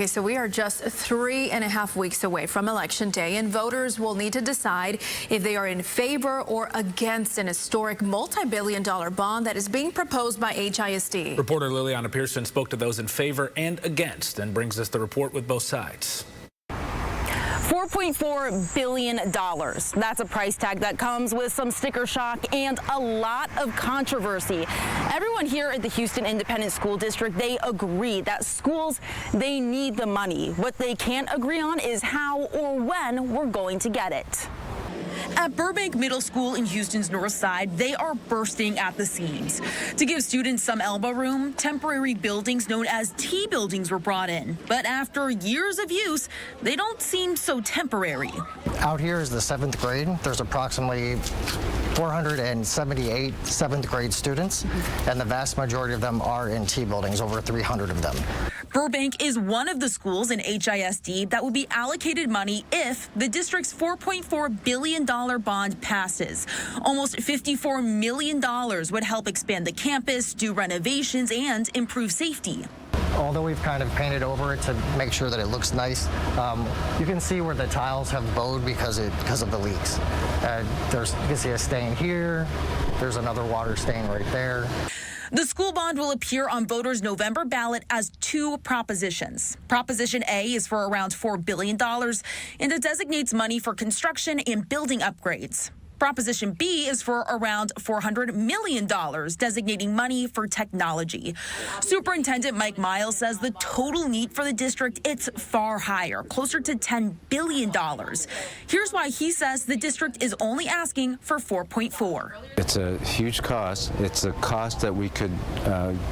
Okay, so we are just 3.5 weeks away from Election Day, and voters will need to decide if they are in favor or against an historic multi-billion-dollar bond that is being proposed by HISD. Reporter Liliana Pearson spoke to those in favor and against and brings us the report with both sides. $4.4 billion. That's a price tag that comes with some sticker shock and a lot of controversy. Everyone here at the Houston Independent School District, they agree that schools, they need the money. What they can't agree on is how or when we're going to get it. At Burbank Middle School in Houston's North Side, they are bursting at the seams. To give students some elbow room, temporary buildings known as T buildings were brought in. But after years of use, they don't seem so temporary. Out here is the 7th grade. There's approximately 478 7th grade students, and the vast majority of them are in T buildings, over 300 of them. Burbank is one of the schools in HISD that will be allocated money if the district's $4.4 billion bond passes. Almost $54 million would help expand the campus, do renovations, and improve safety. Although we've kind of painted over it to make sure that it looks nice, you can see where the tiles have bowed because of the leaks. You can see a stain here. There's another water stain right there. The school bond will appear on voters' November ballot as two propositions. Proposition A is for around $4 billion, and it designates money for construction and building upgrades. Proposition B is for around $400 million, designating money for technology. Superintendent Mike Miles says the total need for the district, it's far higher, closer to $10 billion. Here's why he says the district is only asking for $4.4. It's a huge cost. It's a cost that we could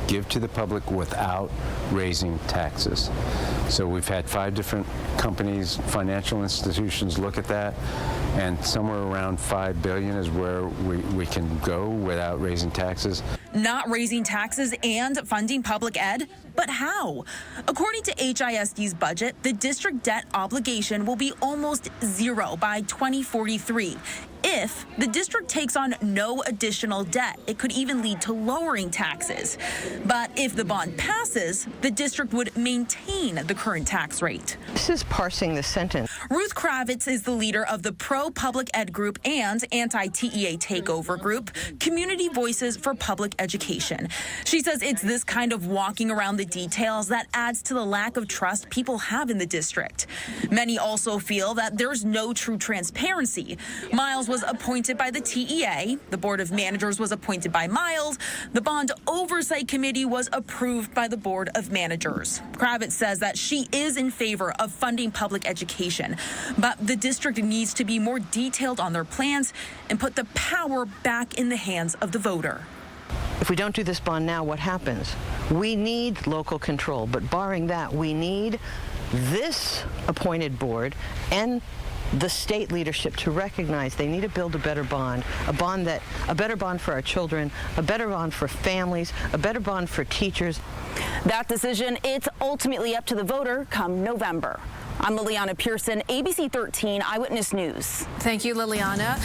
give to the public without raising taxes. So we've had 5 different companies, financial institutions look at that, and somewhere around $5 billion is where we can go without raising taxes. Not raising taxes and funding public ed? But how? According to HISD's budget, the district debt obligation will be almost zero by 2043. If the district takes on no additional debt, it could even lead to lowering taxes. But if the bond passes, the district would maintain the current tax rate. This is parsing the sentence. Ruth Kravitz is the leader of the pro-public ed group and anti-TEA takeover group, Community Voices for Public Education. She says it's this kind of walking around the details that adds to the lack of trust people have in the district. Many also feel that there's no true transparency. Miles was appointed by the TEA. The Board of Managers was appointed by Miles. The Bond Oversight Committee was approved by the Board of Managers. Kravitz says that she is in favor of funding public education, but the district needs to be more detailed on their plans and put the power back in the hands of the voter. If we don't do this bond now, what happens? We need local control, but barring that, we need this appointed board and the state leadership to recognize they need to build a better bond, a better bond for our children, a better bond for families, a better bond for teachers. That decision, it's ultimately up to the voter come November. I'm Liliana Pearson, ABC 13 Eyewitness News. Thank you, Liliana.